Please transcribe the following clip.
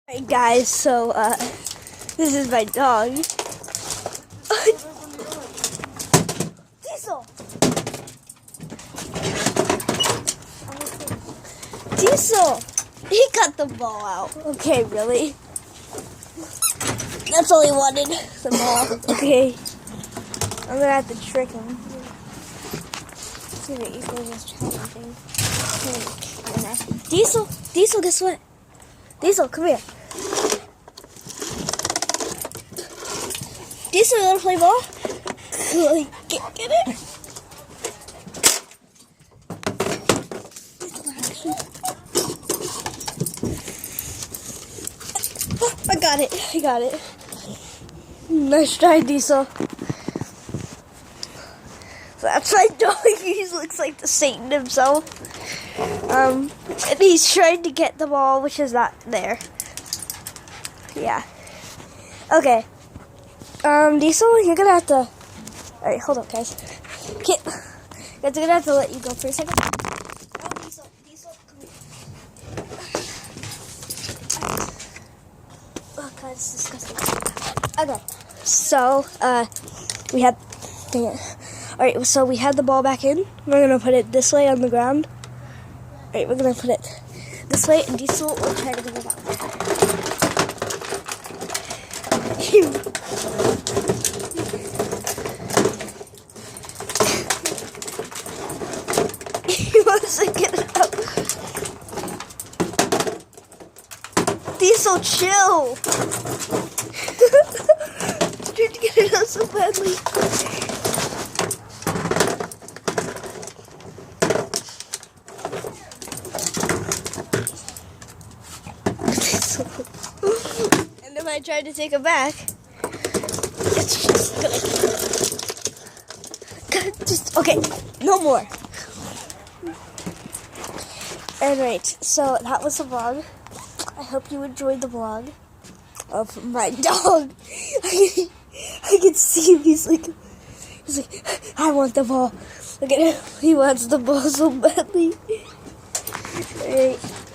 Hey guys, so this is my dog. Diesel! Diesel! He got the ball out. Okay, really? That's all he wanted, the ball. Okay. I'm gonna have to trick him. See what you guys challenging. Diesel! Diesel, guess what? Diesel, come here. Diesel, you wanna play ball? Get it? Oh, I got it. Nice try, Diesel. So that's my dog. He looks like the Satan himself. And he's trying to get the ball, which is not there. Yeah. Okay. Diesel, you're gonna have to. Alright, hold up, guys. Okay. I'm gonna have to let you go for a second. Oh, Diesel, come here. Oh god, it's disgusting. Okay. So, we had. Dang it. Alright, so we had the ball back in. We're gonna put it this way on the ground. Alright, we're gonna put it this way, and Diesel will try to bring it out. He wants to get it out. Diesel, chill! Trying to get it out so badly. And if I try to take it back, it's just gonna okay, no more. Alright, so that was the vlog. I hope you enjoyed the vlog of my dog. I can see him, he's like, I want the ball. Look at him, he wants the ball so badly. Alright.